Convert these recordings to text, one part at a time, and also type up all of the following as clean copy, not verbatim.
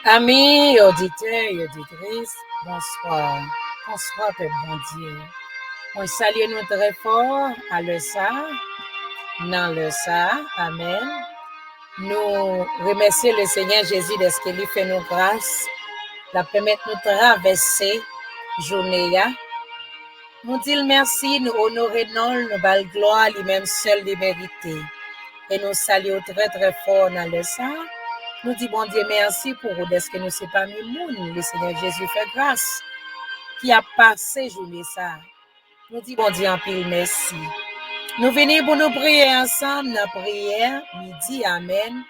Amis, auditeurs et auditrices, bonsoir. Bonsoir, Père bon Dieu. On salue nous très fort à le ça, dans le ça. Amen. Nous remercions le Seigneur Jésus de ce qu'il fait nos grâces, la permettre nous traverser journée. Nous disons merci, nous honorons, nous bal gloire, lui-même seul les mérité. Et nous saluons très très fort dans le ça. Nous disons bon Dieu merci pour vous, parce que nous sommes parmi nous, le Seigneur Jésus fait grâce, qui a passé journée ça. Nous disons bon Dieu en pile merci. Nous venons pour nous prier ensemble, dans la prière, midi, amen.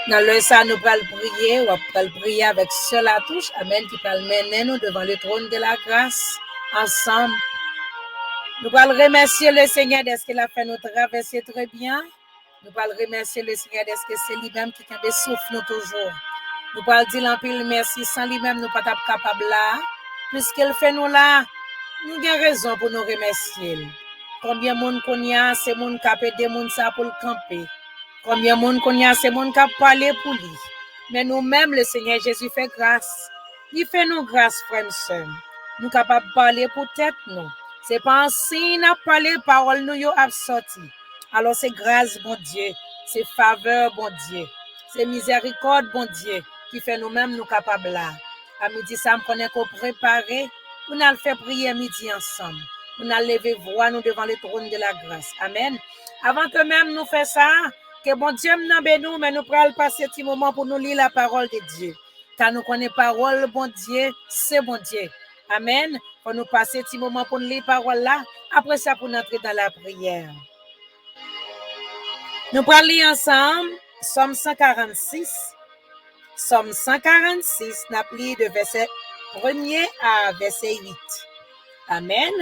Dans le ça, nous allons prier, ou allons prier avec seul la touche, amen, qui va mener nous devant le trône de la grâce, ensemble. Nous allons remercier le Seigneur de ce qu'il a fait nous traverser très bien. Nous allons remercier le Seigneur de ce que c'est lui-même qui a souffle nous toujours. Nous allons dire en pile merci, sans lui-même nous ne sommes pas capables là. Puisqu'il fait nous là, nous avons raison pour nous remercier. Combien de monde qu'on y a, c'est monde qui a aidé monde ça pour le camper. Combien de monde qu'on y a, c'est monde qui a parlé pour lui. Mais nous-mêmes, le Seigneur Jésus fait grâce. Il fait nous grâce, frères et sœurs. Nous sommes capables de parler pour tête nous. C'est pas un signe à parler, parole nous y a sorti. Alors c'est grâce, bon Dieu. C'est faveur, bon Dieu. C'est miséricorde, bon Dieu, qui fait nous-mêmes nous capables là. À midi, ça me connaît qu'on préparer. Nous allons faire prier midi ensemble. Nous allons lever voix nous devant le trône de la grâce. Amen. Avant que même nous fassions ça, que bon Dieu nous bénisse, mais nous prenons passer un petit moment pour nous lire la parole de Dieu. Car nous connaissons la parole, bon Dieu, c'est bon Dieu. Amen. Pour nous passer un petit moment pour nous lire la parole là. Après ça, pour nous entrer dans la prière. Nous allons lire ensemble Somme 146. Somme 146, nous allons lire de verset 1er à verset 8. Amen.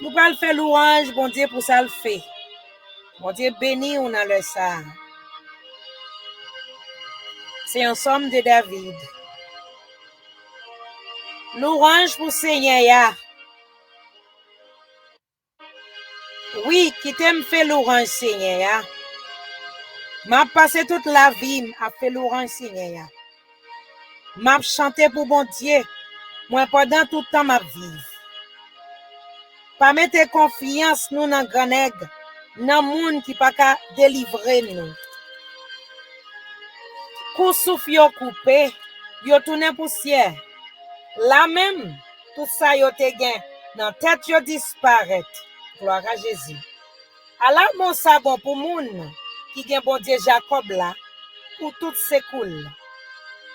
Nous allons faire louange, bon Dieu, pour ça le fait. Bon Dieu, béni, on a le ça. C'est un somme de David. Louange pour Seigneur. Oui, qui t'aime fait louange, Seigneur. M'a passé toute la vie à faire louange, Seigneur. M'a chanté pour bon Dieu. Moi, pendant tout le temps, m'a vivre. Pas mettre confiance nous dans grand nègre, dans monde qui pas qu'à délivrer nous. Coup souffle yo coupé, yo tourné poussière. Là même, tout ça yo te gain, dans tête yo disparaît. Gloire à Jésus. Alors mon sabon pour moun qui gen bon Dieu Jacob là, pour tout s'écoule.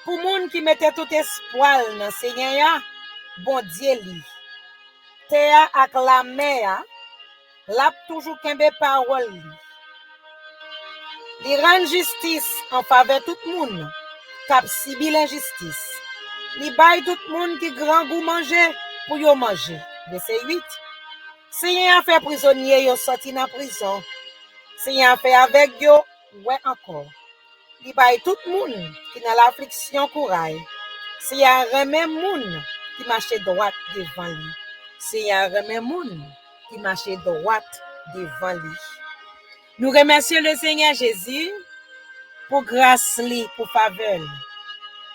Pour moun qui mettait tout espoir dans Seigneur, bon Dieu li. Terre ak la mer, l'a toujours kembe parole li. Li rend justice en faveur tout moun, kap sibil injustice. Li bay tout moun qui grand goût manger pour yo manger. Verset 8. Seigneur a fait prisonnier yo sorti dans prison. Seigneur a fait avec yo, ouais encore. Li bay tout moun qui dans l'affliction courage. Seigneur remet moun qui marche droite devant lui. Seigneur remet moun qui marche droite devant lui. Nous remercions le Seigneur Jésus pour grâce li, pour faveur,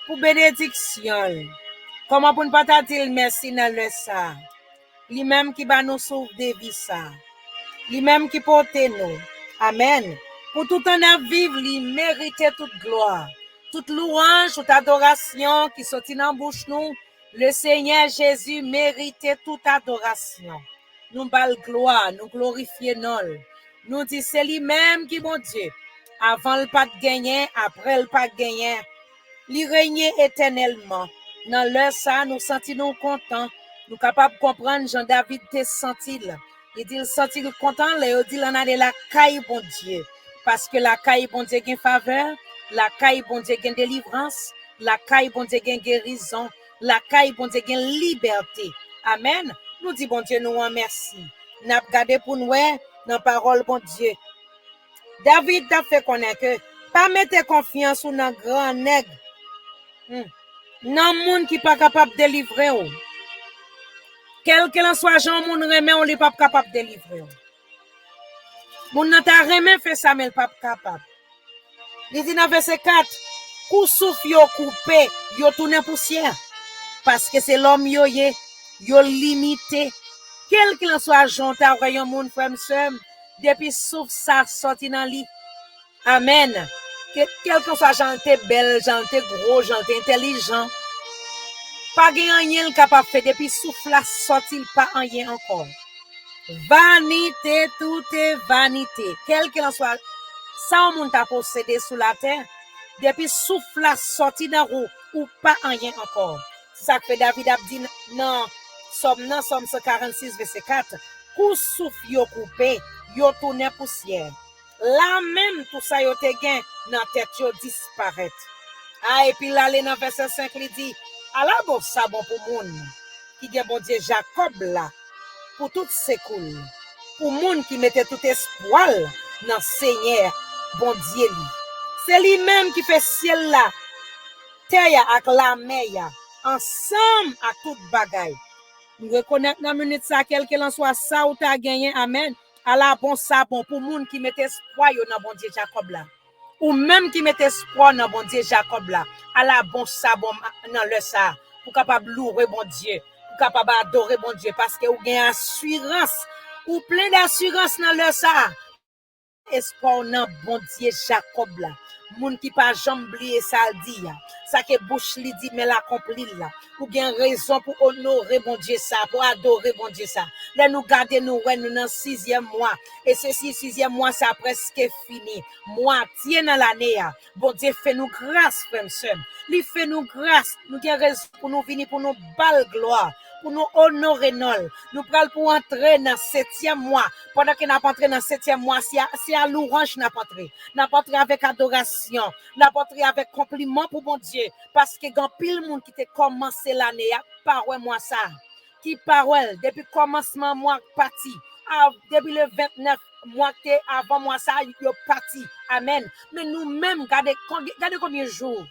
pour bénédiction. Comment pour ne pas dire merci dans le ça? Lui-même qui va nous sauver de vie ça. Lui-même qui porte nous. Amen. Pour tout en vivre, lui mérite toute gloire, toute louange, toute adoration qui sortit dans la bouche nous. Le Seigneur Jésus mérite toute adoration. Nous bal gloire, nous glorifions nous. Nous disons c'est lui-même qui bon Dieu. Avant le pas de gagner, après le pas de gagner. Il règne éternellement. Dans l'heure ça, nous sentons contents. Nous capables de comprendre Jean-David te senti là. Il dit il senti content là, il dit on a de la caille bon Dieu. Parce que la caille bon Dieu gagne faveur, la caille bon Dieu gagne délivrance, la caille bon Dieu gagne guérison, la caille bon Dieu gagne liberté. Amen. Nous dit bon Dieu nous remercie. N'a regardé pour nous dans parole bon Dieu. David t'a fait connaître que pas mettre confiance ou dans grand nègre. Non monde qui pas capable de délivrer ou. Quel que soit Jean moun remet on n'est pas capable de délivrer. Moun nan ta remet fait ça mais pas capable. Il dit dans verset 4, Kou souffle yo coupé, yo tourné poussière. Parce que c'est l'homme yo limité. Quel qu'il en soit, j'entends un monde frère soeur, depuis souffle ça sorti dans lit. Amen. Quel que soit j'étais belle, j'étais gros, j'étais intelligent. Pas rien capable de faire depuis souffle la sorti pas rien encore. Vanité, tout est vanité. Quel qu'il en soit, ça on monde t'a possédé sous la terre. Depuis souffle la sorti dans roue ou pas rien encore. C'est ça que David a dit non, Somme 146 verset 4. Kou souffle yo coupé, yo tourné poussière. Là même tout ça yo te gain dans tête yo disparaît. Ah et puis là dans verset 5 il dit à la bon ça bon pour moun qui gen bon Dieu Jacob là pour tout secours. Pour moun qui mettait tout espoir dans Seigneur bon Dieu lui. C'est lui-même qui fait ciel là, terre avec la mer ensemble à toute bagaille. Nous reconnaissons dans minute ça quelque en soit ça ou t'as gagné amen. À la bon ça bon pour moun qui met espoir dans bon Dieu Jacob là. Ou même qui met espoir dans bon Dieu Jacob là. À la bon ça bon dans le ça pour capable louer bon Dieu, pour capable adorer bon Dieu parce que ou gain assurance ou plein d'assurance dans le ça. Espoir dans bon Dieu Jacob là. Moun qui pas jamais oublier ça dit ça que bouche li dit mais l'accompli là ou bien raison pour honorer bon Dieu ça pour adorer bon Dieu ça là nous garder nous dans 6e mois et ceci 6e mois ça presque fini moitié dans l'année bon Dieu fait nous grâce frère sœur lui fait nous grâce nous gain raison pour nous venir pour nous bal gloire pour nous honorer nous pral pour entrer dans 7e mois pendant que n'a pas entrer dans 7e mois c'est à louange n'a pas entrer avec adoration n'a pas entrer avec compliment pour bon Dieu parce que grand pile monde qui te commencé l'année parole moi ça qui parole depuis commencement mois parti depuis le 29 mois avant moi ça yo parti amen mais nous même regardez combien de jours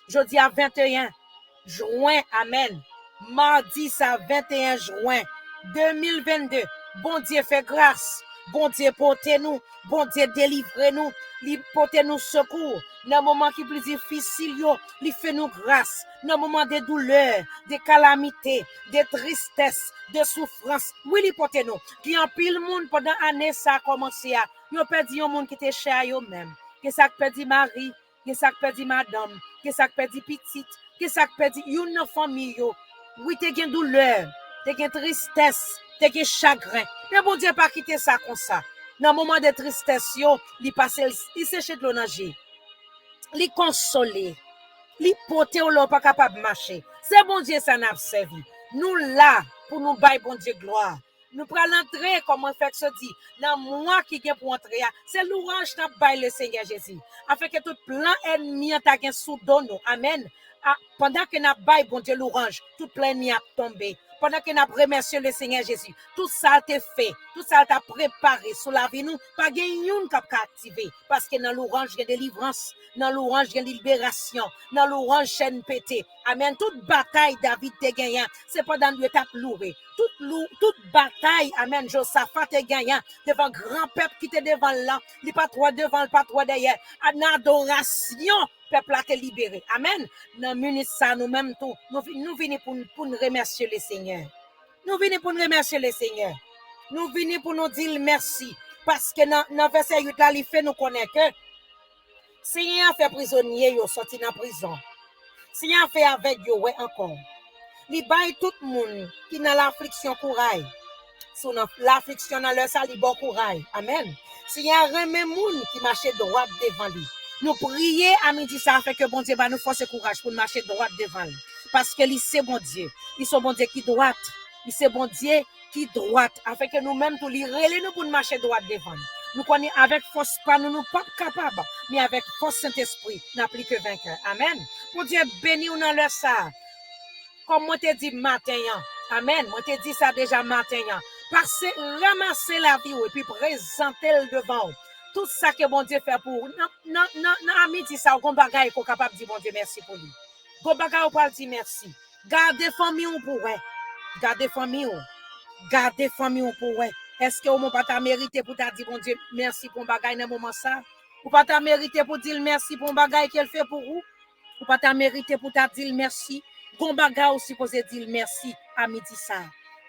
jeudi à 21 juin amen mardi ça 21 juin 2022 bon Dieu fait grâce bon Dieu portez-nous bon Dieu délivrez-nous il portez-nous secours dans moment qui plus difficile yo il fait nous grâce dans moment de douleur de calamité de tristesse de souffrance oui il portez-nous qui en pile monde pendant année ça a commencé à yo perdu un monde qui était cher yo même que ça perdu mari que ça perdu madame que ça perdu petite que ça perdu une famille yo oui te gen douleur te gen tristesse te gen chagrin mais bon Dieu pas quitter ça comme ça dans moment de tristesse yo li passer il sécher de l'eau nager li consoler li porter ou l'on pas capable marcher c'est bon Dieu ça n'a servi nous là pour nous bailler bon Dieu gloire nous prenons l'entrée comme on fait ça dit dans moi qui vient pour entrer c'est louange n'a bailler le Seigneur Jésus afin que tout plan ennemi ta gen sous don nous amen pendant que n'a bailler bon Dieu louange tout plan ennemi a tombé pendant que n'a remercié le Seigneur Jésus tout ça a été fait tout ça t'a préparé sous la vie nous pas gagne cap activer parce que dans l'orange il y a délivrance dans l'orange il y a libération dans l'orange chaîne pété amen toute bataille David te gagnant c'est pas dans l'étape loué toute bataille amen Josaphat te gagnant devant grand peuple qui était devant là il pas trop devant pas trop derrière en adoration peuple a été libéré amen dans minute ça nous même tout nous venons pour nous remercier le Seigneur nous venons pour nous remercier le Seigneur nous venons pour nous dire merci parce que dans verset 8 là il fait nous connaître que Seigneur fait prisonnier yo sorti dans prison Seigneur fait avec yo ouais encore il baille tout le monde qui dans l'affliction courage sur l'affliction dans leur sali bon courage amen Seigneur remet monde qui marche droit devant lui nous prier à midi ça fait que bon Dieu va nous forcer courage pour marcher droit devant lui parce que lui c'est bon Dieu il sont bon Dieu qui droite il c'est bon Dieu qui droite afin que nous même tout li relé nous pour marcher droit devant nous connaît avec force pas nous pas capable mais avec force Saint-Esprit n'a plus que vainqueur amen pour Dieu béni nous dans leur ça comme moi te dit matin amen moi te dit ça déjà matin passer ramasser la vie et puis présenter le devant tout ça que bon Dieu fait pour non à midi ça on bagaille qu'on capable dire bon Dieu merci pour lui qu'on bagaille on parle dire merci garder famille pour ouais garder famille pour ouais est-ce que on pas ta mérité pour ta dire bon Dieu merci pour bagaille dans moment ça ou pas ta mérité pour dire merci pour bagaille qu'elle fait pour vous ou pas ta mérité pour ta dire merci. Gon baga aussi posé dire merci à midi ça.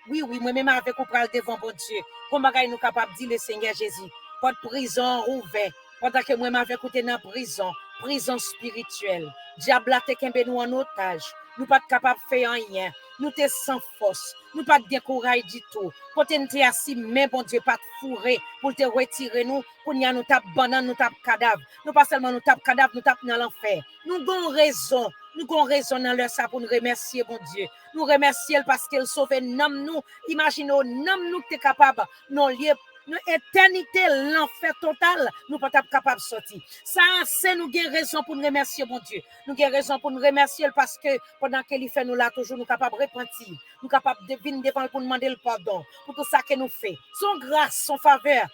Oui, moi-même avec ou pral devant bon Dieu. Gon baga nous capable dire le Seigneur Jésus. Pas de prison ouvert. Pendant que moi-même avec ou dans prison spirituelle. Diable a te kembe nous en otage. Nous pas capable de faire rien. Nous te sans force. Nous pas de courage du tout. Quand tu es assis, mais bon Dieu, pas de fourrer pour te retirer nous. Pour nous tape banane, nous tape cadavre. Nous pas seulement nous tape cadavre, nous tape dans l'enfer. Nous avons raison. Nous avons raison dans leur ça pour nous remercier, bon Dieu. Nous remercier parce qu'elle sauve nous. Imaginez, nous que capable, non lieu. Nous éternité, l'enfer total, nous pas capable de sortir. Ça, c'est nous avons raison pour nous remercier, mon Dieu. Nous avons raison pour nous remercier parce que pendant qu'il fait nous là, toujours nous capables de repentir. Nous capables de venir devant pour demander le pardon. Pour tout ça que nous fait. Son grâce, son faveur.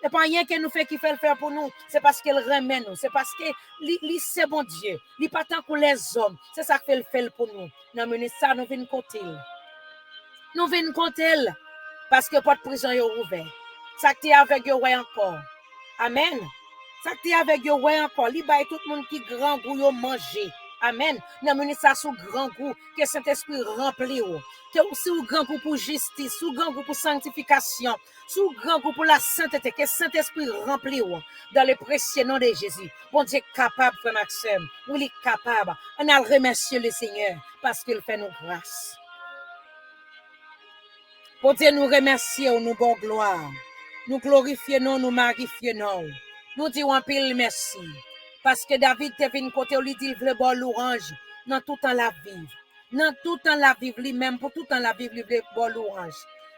Et pas rien que nous fait qui fait le faire pour nous. C'est parce qu'il remet nous. C'est parce que c'est bon Dieu. Il pas tant que les hommes. C'est ça qu'il fait pour nous. Nous menons ça, nous venons compter. Nous venons compter. Parce que pas de prison est ouvert. Ça qui est avec eux encore. Amen. Ça qui est avec eux encore. Il y a tout le monde qui grand goût yo manger. Amen. Nous menons ça sous grand goût que Saint-Esprit remplit. Sous grand goût pour justice, sous grand goût pour sanctification, sous grand goût pour la sainteté, que Saint-Esprit remplit dans le précieux nom de Jésus. Bon Dieu capable, frère Maxime. Oui, il est capable. On a remercié le Seigneur parce qu'il fait nos grâces. Bon Dieu nous remercions, nous bon gloire. Nous glorifions, nous magnifions. Nous disons un pile merci. Parce que David te venu côté, lui dit, il veut bon l'orange dans tout temps la vivre. Dans tout temps la vivre, lui-même, pour tout temps la vivre, il veut bon l'orange.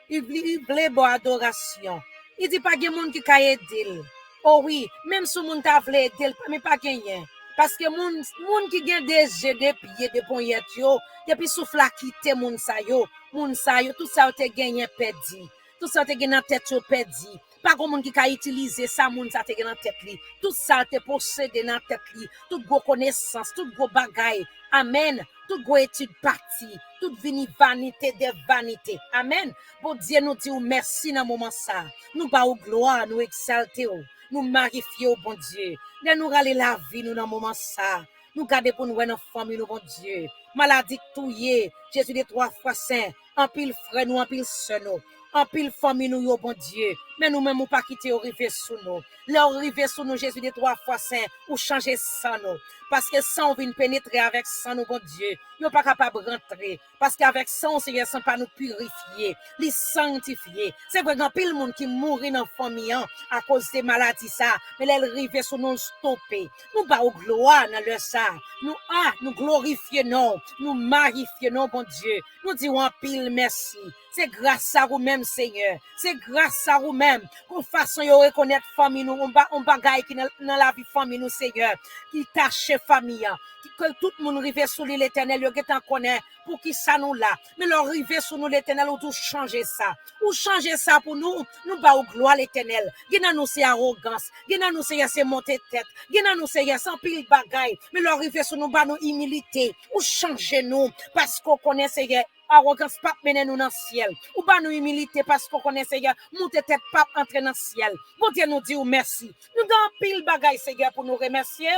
Il veut bon adoration. Il dit pas qu'il y a des gens qui ont aidé. Oh oui, même si les gens t'a voulu aider, mais pas gagné. Parce que les gens qui ont des yeux, des pieds, des poignettes, depuis souffle à quitter les gens, tout ça a gagné perdu. Tout ça a gagné dans tête perdu. Pas comme monde qui a utilisé ça, moun ça te dans tête li. Tout ça te possédé dans tête li. Toute gros connaissance, toute gros bagaille. Amen. Toute gros étude partie, toute vanité des vanités. Amen. Bon Dieu nous dit merci dans moment ça. Nous ba ou gloire, nous exalter, nous magnifier bon Dieu. Nous râler la vie nous dans moment ça. Nous garder pour nous dans famille nous bon Dieu. Maladie touillée, Jésus des 3 fois saint. En pile frère nous, en pile sœur nous. En pile famille nous, yo bon Dieu. Mais nous-mêmes, nous pas quitter arriver sous nous. Leur arriver sous nous, Jésus des 3 fois saint, ou changer sans nous. Parce que sans vient pénétrer avec sans nous, bon Dieu. Nous pas capable de rentrer. Parce qu'avec sans, Seigneur, sans pas nous purifier, les sanctifier. C'est vrai qu'il y a pile monde qui mourit dans la famille à cause des maladies, ça. Mais elle arrive sous nous stopper. Nous pas au gloire dans le ça. Nous glorifions, nous magnifions, bon Dieu. Nous disons en pile merci. C'est grâce à vous-même, Seigneur. C'est grâce à vous-même. Qu'on façon de reconnaître famille nous. On bagaille qui dans la vie famille nous, Seigneur. Qui tâche famille. Que tout le monde arrive sous l'Éternel. Qui t'en connaît. Pour qui ça nous là. Mais leur arriver sous nous l'Éternel. Ou tout changer ça. Ou changer ça pour nous. Nous pas au gloire l'Éternel. Gina nous c'est arrogance. Gina nous c'est monter tête. Gina nous c'est sans pile bagaille. Mais leur arriver sous nous pas nous humilité. Ou changer nous. Parce qu'on connaît Seigneur. Arrogance pas mener nous dans le ciel. Ou pas nous humilité parce qu'on connaît Seigneur. Monter tête pas entrer dans le ciel. Bon Dieu nous dit merci. Nous avons pile bagaille Seigneur pour nous remercier.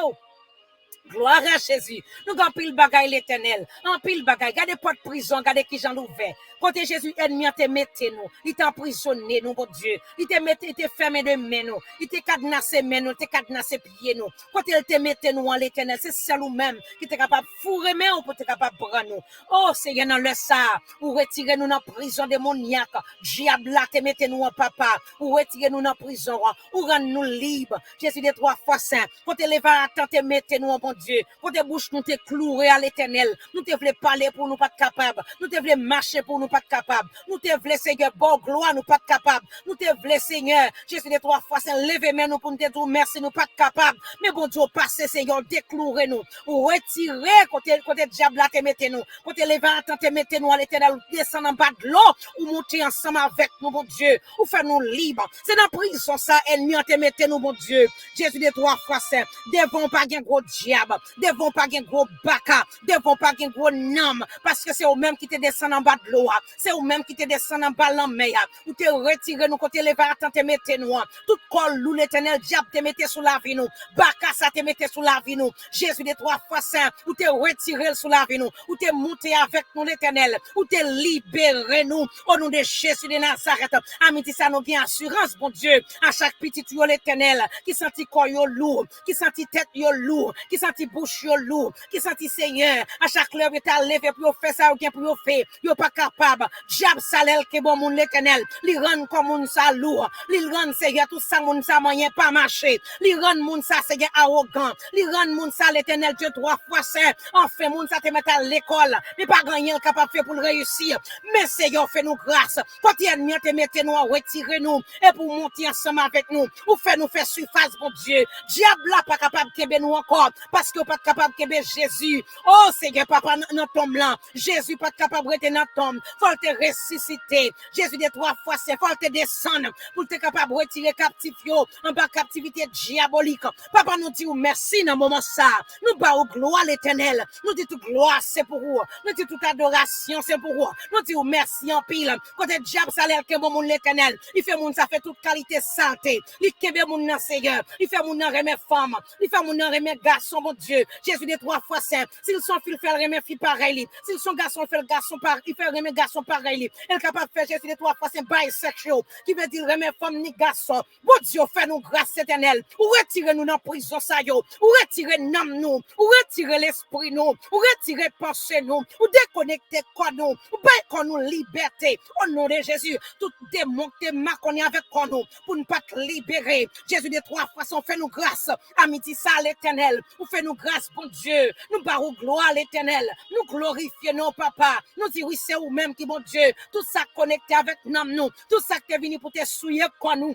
Gloire à Jésus. Nous avons pile bagaille l'Éternel. En pile bagaille. Gardez pas de prison. Gardez qui j'en ouvert. Côté Jésus, ennemi, te mette nous. Il t'a emprisonné, nous, mon Dieu. Il te fermé de main, nous. Il te cadenassé main, nous. Il te cadenassé pied, nous. Côté il te mette nous en l'Éternel. C'est celle ou même qui est capable de fourrer, mais on peut être capable de prendre nous. Oh, Seigneur, dans le ça. Ou retirer nous dans la prison démoniaque. Diable, là, te mette nous en papa. Ou retirer nous dans la prison. Ou rendre nous libres. Jésus des 3 fois saint. Côté les va te mette nous en bon Dieu. Côté bouche, nous te clouer à l'Éternel. Nous te voulons parler pour nous pas capable. Nous te voulons marcher pour nous pas capable. Nous te voulons, Seigneur, bon gloire, nous pas capable. Nous te voulons, Seigneur, Jésus des 3 fois saint, lever mais nous pour nous te dire merci, nous pas capable. Mais bon Dieu, passez, Seigneur, déclourer nous. Ou retirer côté diable là te mettez nous. Côté les va te mettez nous à l'Éternel. Ou descendre en bas de l'eau. Ou monter ensemble avec nous, bon Dieu. Ou faire nous libres. C'est dans la prison ça, ennemi, te mettez nous, bon Dieu. Jésus des 3 fois saint. Devons pas un gros diable. Devons pas un gros baka. Devons pas un gros nam. Parce que c'est eux même qui te descendent en bas de l'eau. C'est eux même qui te descendent en bas de la mer. Ou te retirer nous côté les va te mettez nous. Toute col loup l'éternel, diable te mette sous la vie nous. Bakassa te mette sous la vie nous. Jésus des 3 fois saint, ou te retiré sous la vie nous, ou te monté avec nous l'éternel, ou te libéré nous, au nom de Jésus de Nazareth. Amiti ça nous bien assurance, bon Dieu, à chaque petit yo l'éternel, qui senti corps yo lourd, qui senti tête yo lourd, qui senti bouche yo lourd, qui senti Seigneur, à chaque heure tu as levé pour faire ça ou bien pour faire, yo pas capable. Diable salel que bon monde l'éternel, li rend comme moun ça lourd, li rend Seigneur tout ça moun ça moyen pas marcher, li rend moun ça Seigneur arrogant, li rend moun ça l'éternel Dieu 3 fois saint, enfin moun ça te mettre à l'école, mais pas rien capable faire pour le réussir, mais Seigneur fait nous grâce, quand ennemi te mette nous retirer nous et pour monter ensemble avec nous, ou fait nous faire surface bon Dieu, diable là pas capable de nous encore parce que pas capable de Jésus. Oh Seigneur papa dans tombe blanc, Jésus pas capable de rester dans tombe, faut te ressusciter. Jésus des 3 fois c'est faut te descendre pour te capable de retirer captif yo en bas captivité diabolique. Papa nous dit merci dans moment ça. Nous bas gloire l'Éternel. Nous dit toute gloire c'est pour vous. Nous dit toute adoration c'est pour vous. Nous dit merci en pile. Côté diable ça l'air que bon monde l'Éternel. Il fait monde ça fait toute qualité santé. Il kebe monde dans Seigneur. Il fait monde remet femme. Il fait monde remet garçon mon Dieu. Jésus des 3 fois saint. S'ils sont filles fait remet fille pareil. S'ils sont garçons fait le garçon pareil. Il fait remet garçon pareil. Elle capable faire Jésus des 3 fois saint bisexual qui veut dire remet femme ni garçon. Bon Dieu fait nous grâce éternelle. Ou retirer nous dans prison ça yo. Ou retirer nam nous. Ou retirer l'esprit nous. Ou retirer pensée nous. Ou déconnecter quoi nous. Ou qu'on nous liberté. Au nom de Jésus, tout démon te marconné avec nous pour ne pas te libérer. Jésus des 3 fois sont fait nous grâce. Amiti ça l'éternel. Ou fait nous grâce bon Dieu. Nous barrons gloire l'éternel. Nous glorifions nos papa. Nous disons oui c'est vous même qui bon Dieu. Tout ça connecté avec nous. Tout ça qui est venu pour te souiller quoi nous.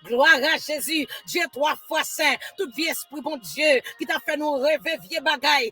Gloire à Jésus, Dieu 3 fois saint, tout vieux esprit, bon Dieu, qui t'a fait nous rêver, vieux bagaille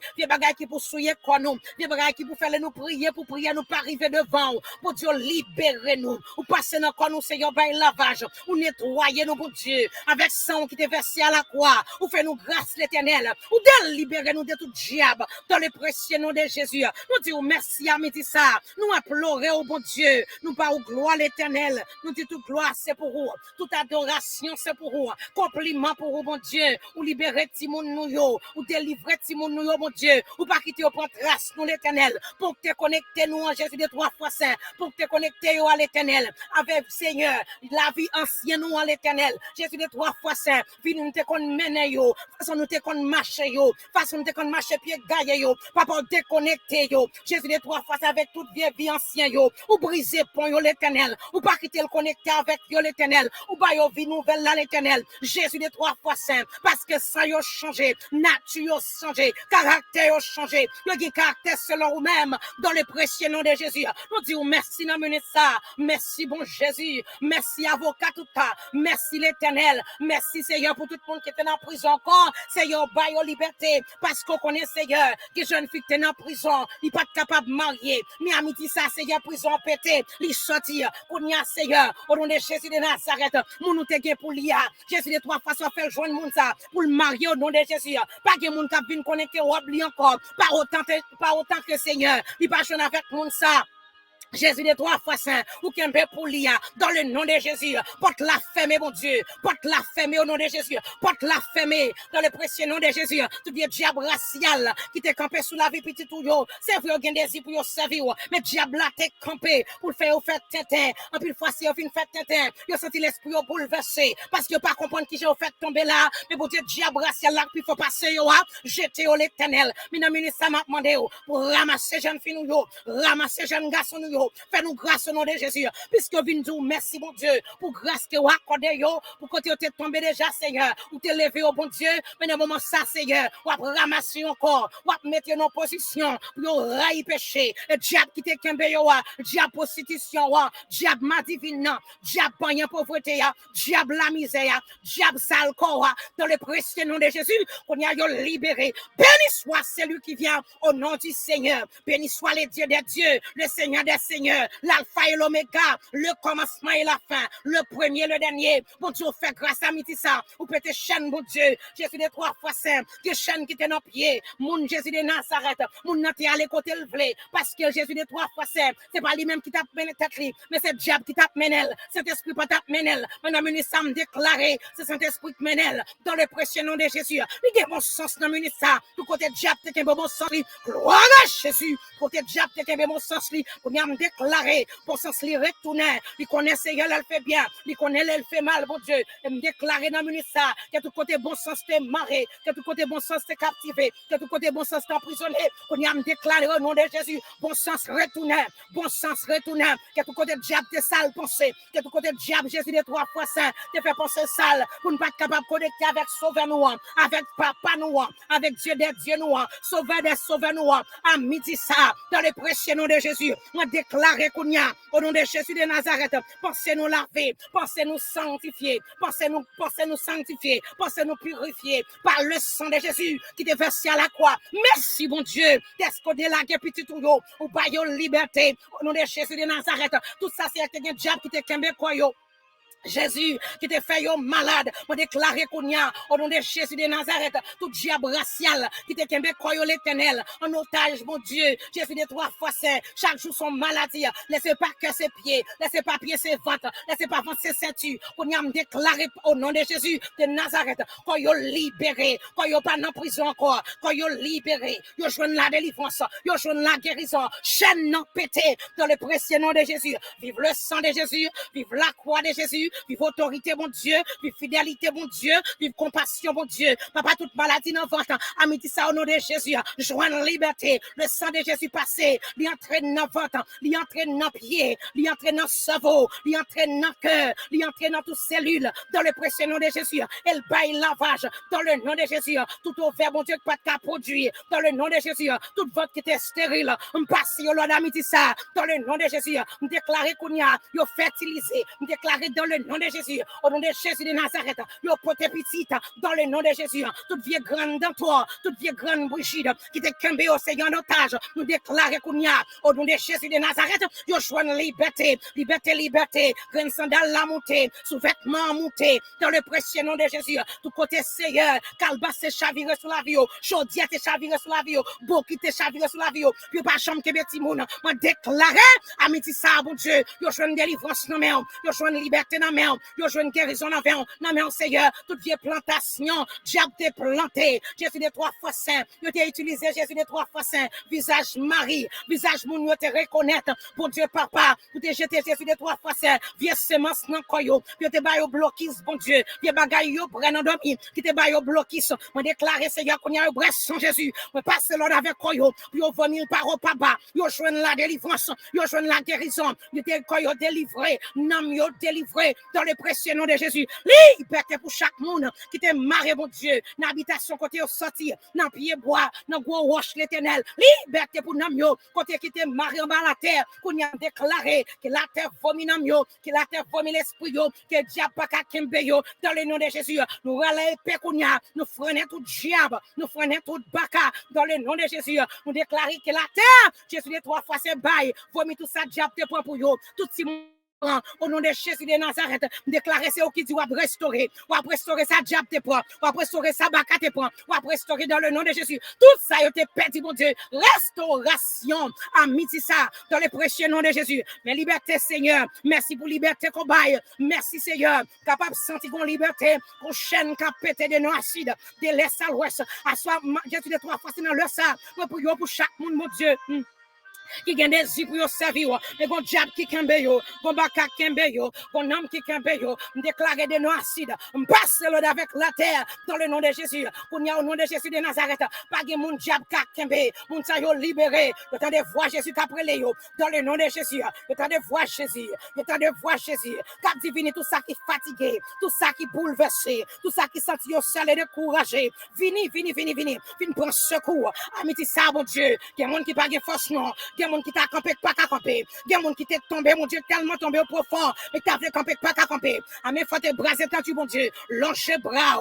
qui pour souiller quoi nous, vieux bagaille qui pour faire nous prier, nous pas arriver devant, bon Dieu, libérez nous, ou passer dans quoi nous, Seigneur, ben lavage, ou nettoyer nous, bon Dieu, avec sang qui t'est versé à la croix, ou fait nous grâce l'éternel, ou délibérer nous de tout diable, dans le précieux nom de Jésus, nous disons merci à midi ça, nous implorer au bon Dieu, nous pas au gloire l'éternel, nous disons toute gloire c'est pour vous, toute adoration c'est pour vous, compliment pour vous, mon Dieu, ou libérer Timon nous yo, ou délivrer Timon nous yo, mon Dieu, ou pas quitter au point trace nous l'éternel, pour te connecter nous en Jésus de 3 fois saint, pour te connecter à l'éternel, avec Seigneur, la vie ancienne nous en l'éternel, Jésus de 3 fois saint, puis nous te qu'on mène yo, façon nous te qu'on marche yo, façon nous te qu'on marche pied gaille yo, papa déconnecter yo, Jésus de 3 fois avec toute vieille vie ancienne yo, ou briser pont yo l'éternel, ou pas quitter le connecter avec yo l'éternel, ou pas yo vie nouvelle là l'éternel, Jésus de 3 fois saint, parce que ça yo changé, nature changé, caractère changé, le caractère selon vous-même, dans le précieux nom de Jésus, nous disons merci d'amener ça, merci bon Jésus, merci avocat tout ça, merci l'éternel, merci Seigneur pour tout le monde qui était en prison encore, Seigneur, baille aux liberté, parce qu'on connaît Seigneur, que jeune fille qui est en prison, il n'est pas capable de marier, mais à midi ça, Seigneur, prison pété, il sortir, qu'on y a Seigneur, au nom de Jésus de Nazareth, mon nous te pour l'IA, Jésus de 3 fois, soit fait joindre mon ça, pour le marier au nom de Jésus, pas que mon cap vienne connecter ou oublier encore, pas autant que Seigneur, il pas jouer avec mon ça. Jésus de 3 fois saint, ou qu'un bé pour l'IA, dans le nom de Jésus, porte la fermée, mon Dieu, porte la fermée au nom de Jésus, porte la fermée, dans le précieux nom de Jésus, tout bien diable racial, qui t'est campé sous la vie petit tout yo, c'est vrai, il y a des désir pour yo servir, mais diable là t'est campé, pour le faire, tintin, en plus fois si vous fin fait tintin, vous senti l'esprit bouleversé, parce que pas comprendre qui j'ai fait tomber là, mais pour Dieu, diable racial là, puis faut passer yo, jeter au l'éternel, mais dans le ministère m'a demandé pour ramasser jeune fille yo, ramasser jeune garçon yo, fais-nous grâce au nom de Jésus, puisque vin nous merci mon Dieu, pour grâce que vous accordez yo, pour côté vous êtes tombé déjà Seigneur, ou te levé au bon Dieu, mais dans le moment ça Seigneur, vous ramasser encore, vous mettre en position, pour railler péché, et diable qui te kembe yo, diable prostitution, diable ma divine, diable pagnon pauvreté, diable la misère, diable sale corps, dans le précieux nom de Jésus, qu'on y a yo libéré, béni soit celui qui vient au nom du Seigneur, béni soit le Dieu des dieux, le Seigneur des Seigneur, l'alpha et l'oméga, le commencement et la fin, le premier et le dernier. Bon Dieu, fais grâce à Mitissa, ou peut-être chaîne, mon Dieu, Jésus des 3 fois saint, que chaîne qui était dans pied, mon Jésus de Nazareth, mon nanti à côté le vle, parce que Jésus des 3 fois saint, c'est pas lui-même qui t'a mené tête li, mais c'est diable qui t'a mené, cet esprit pas t'a mené, maintenant Mitissa me déclaré, c'est cet esprit qui mène, dans le précieux nom de Jésus, il y a bon sens dans Mitissa, tout côté diable, t'es qu'un bon sens li, gloire à Jésus, côté diable, t'es qu'un bon sens li, pour me déclarer, bon sens li retourner, il connaît Seigneur, elle fait bien, il connaît, elle fait mal, bon Dieu, et me déclarer dans Mitissa, que tout côté bon sens t'es marré, que tout côté bon sens t'es captivé, que tout côté bon sens t'es emprisonné, qu'on y a me déclaré au nom de Jésus, bon sens retourner, que tout côté diable t'es sale pensé, que tout côté diable Jésus des 3 fois saint, t'es fait penser sale, pour ne pas être capable de connecter avec Sauveur nous, avec Papa nous, avec Dieu des dieux nous, Sauveur des sauveurs nous, à midi ça, dans le précieux nom de Jésus, on déclare qu'on y a, au nom de Jésus de Nazareth, pensez-nous laver, pensez-nous sanctifier, pensez-nous sanctifier, pensez-nous purifier par le sang de Jésus qui te versé à la croix. Merci, bon Dieu, d'être qu'on délague petit tout ou par your liberté, au nom de Jésus de Nazareth. Tout ça, c'est un diable qui te kembe quoi yo. Jésus qui te fait yo malade, on déclare qu'on y a au nom de Jésus de Nazareth, tout diable racial qui te kembe koyo l'éternel, en otage, mon Dieu, Jésus de 3 fois saint, chaque jour son maladie, laissez pas que ses pieds, laissez pas pieds ses ventres, laissez pas ventre ses ceintures, qu'on y a me déclaré au nom de Jésus de Nazareth, koyo libéré, koyo pas en prison encore, koyo libéré, yo joine la délivrance, yo joine la guérison, chaîne non pété, dans le précieux nom de Jésus, vive le sang de Jésus, vive la croix de Jésus, vive autorité, mon Dieu, vive fidélité, mon Dieu, vive compassion, mon Dieu. Papa, toute maladie dans votre amitié, ça au nom de Jésus, joindre liberté, le sang de Jésus passé, lui entraîne dans votre, lui entraîne dans pied, lui entraîne dans cerveau, lui entraîne dans cœur, lui entraîne dans toutes cellules, dans le précieux nom de Jésus, elle baille lavage, dans le nom de Jésus, tout ouvert, mon Dieu, pas de cas produit, dans le nom de Jésus, tout votre qui était stérile, on passe au Lord amitié, ça, dans le nom de Jésus, on déclare qu'on y a, yo fertilisé, on déclare dans le nom de Jésus, au nom de Jésus de Nazareth, yo pote petite, dans le nom de Jésus, toute vie grande dans toi, toute vie grande Brigitte, qui te kembe au Seigneur en otage, nous déclarons qu'on y a, au nom de Jésus de Nazareth, yo choix liberté, liberté, liberté, grande sandale la montée, sous-vêtements montés, dans le précieux nom de Jésus, tout côté Seigneur, calbas te chaviré sur la vie, chaudière te chaviré sur la vie, beaucoup te chaviré sur la vie, puis pas chambre que petit moun, m'a déclaré, amitié ça, bon Dieu, yo choix une délivrance dans main, yo choix une liberté dans main, yo joue une guérison dans main, Seigneur, toute vieille plantation, diable t'es planté, Jésus des 3 fois saint, yo t'es utilisé, Jésus des 3 fois saint, visage Marie, visage moun, yo te reconnaître, bon Dieu, papa, vous t'es jeté, Jésus des 3 fois saint, vieux semence nan koyo, yo te bayo blokis, bon Dieu, vieux bagay yo pren en domi, qui te bayo blokis, on déclare, Seigneur, qu'on y a eu bref son Jésus, on passe l'ordre avec koyo, yo vomir par au papa, yo joue la délivrance, yo joue la guérison, yo te koyo délivré, nam yo délivré, dans le précieux nom de Jésus, liberté pour chaque monde qui te marre, mon Dieu, dans l'habitation côté au sorti, dans pied bois, dans gros roche l'éternel, liberté pour nous, côté qui te marre en bas la terre, qu'on y a déclaré que la terre vomit nous, que la terre vomit l'esprit, que diable pas qu'à kembe dans le nom de Jésus, nous relève paix qu'on y a, nous freinons tout diable, nous freinons tout baka, dans le nom de Jésus, nous déclarons que la terre, Jésus les 3 fois c'est bail, vomit tout ça diable te prend pour yo, tout si au nom de Jésus de Nazareth, déclarer c'est qui dit ou restaurer ça diable te prend, ou restaurer ça baka te prend, ou restaurer dans le nom de Jésus. Tout ça yo te perdu mon Dieu. Restauration à midi ça dans le précieux nom de Jésus. Mais liberté Seigneur, merci pour liberté qu'on baille. Merci Seigneur, capable de sentir qu'on liberté, qu'on chaîne qu'a pété de nos acides, de l'est à l'ouest. À soi Jésus de 3 fois c'est dans le ça pour chaque monde mon Dieu. Qui gagne des yeux pour yo servir, mais bon diable qui kembe yo, bon baka kembe yo, bon homme qui kembe yo, déclarer des noms acides, passe l'ordre avec la terre, dans le nom de Jésus, qu'on y a au nom de Jésus de Nazareth, pas de mon diable qui kembe, mon sa yo libéré, le temps de voir Jésus qu'après les yo, dans le nom de Jésus, le temps de voir Jésus, le temps de voir Jésus, cap divine tout ça qui fatigué, tout ça qui bouleversé, tout ça qui senti yo seul et découragé, vini, prendre secours, amitié ça, mon Dieu, qu'il y a monde qui pas de force non, Il y a monde qui t'a campé, pas qu'à camper. Il y a monde qui t'est tombé, mon Dieu, tellement tombé au profond. Mais t'as fait camper, pas qu'à camper. Ah, mais faut te braser quand tu, mon Dieu. Lâchez bras,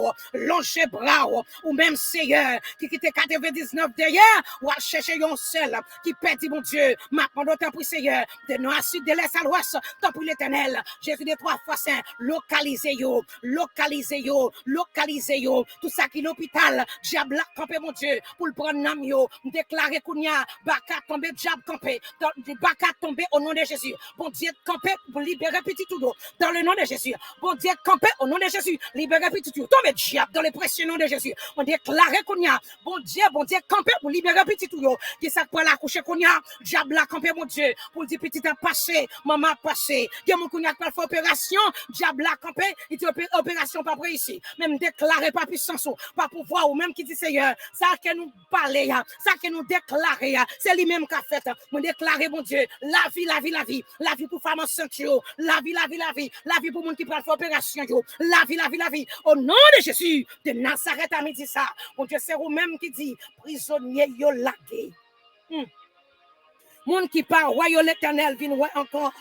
ou même Seigneur, qui quitte 99 derrière, ou à chercher un seul, qui pète, mon Dieu. Maintenant, d'autant pour Seigneur, de nord à sud, de l'est à l'ouest, tant pour l'éternel. Jésus des trois fois saint, localisez-yo. Tout ça qui l'hôpital, diable a campé, mon Dieu, pour le prendre nam yo, déclarer qu'on y a, baka tombé, diable campé, baka tombé au nom de Jésus. Bon Dieu, campé pour libérer petit tout dans le nom de Jésus. Bon Dieu, campé au nom de Jésus, libérer petit tout. Tombé diable dans le précieux nom de Jésus. On déclare qu'on y a, bon Dieu, campé pour libérer petit tout. Qui ça pour la coucher qu'on y a, diable a campé, mon Dieu, pour dire petit a passé, maman a passé. Qui mon qu'on y a pas fait opération, diable a campé, il dit opération pas près ici. Même déclarer pas puissance, pas pouvoir, ou même qui dit Seigneur, ça que nous parler, ça que nous déclarer, c'est lui-même qui a fait. Nous déclarer, mon Dieu, la vie pour femme enceinte, la vie pour monde qui prend opération, la vie, au nom de Jésus, de Nazareth à midi ça, mon Dieu, c'est vous-même qui dit, prisonnier, yo lagué. Monde qui parle, royaume l'éternel, vient encore.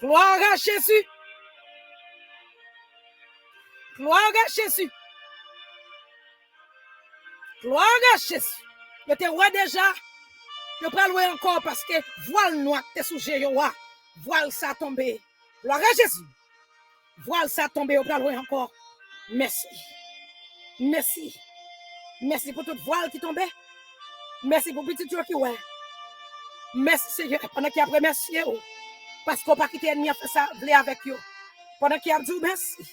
Gloire à Jésus. Gloire à Jésus. Gloire à Jésus. Je te vois déjà. Je peux louer encore parce que voile noir t'es sujet. Voile ça tombé. Gloire à Jésus. Voile ça tombé. Je peux louer encore. Merci. Merci. Merci pour toute voile qui tombait. Merci pour petit Dieu qui ouais. Merci Seigneur. Pendant qu'il a remercié. Parce qu'on pas quitter l'ennemi a fait ça, blé avec eux. Pendant qu'il a dit merci.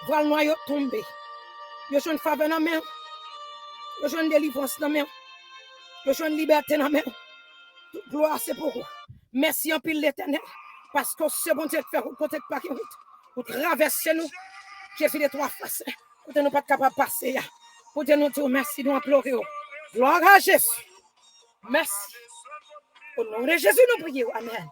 Voile noir yo tombé. Yo joue une faveur dans main. Yo joue une délivrance dans main. Yo joue une liberté dans main. Toute gloire c'est pour vous. Merci en pile l'éternel. Parce que c'est bon Dieu de faire côté de pas pour traverser nous. J'ai fait les trois faces. Pour nous pas capable de passer. Pour nous dire merci, nous implorer. Gloire à Jésus. Merci. Au nom de Jésus, nous prions. Amen.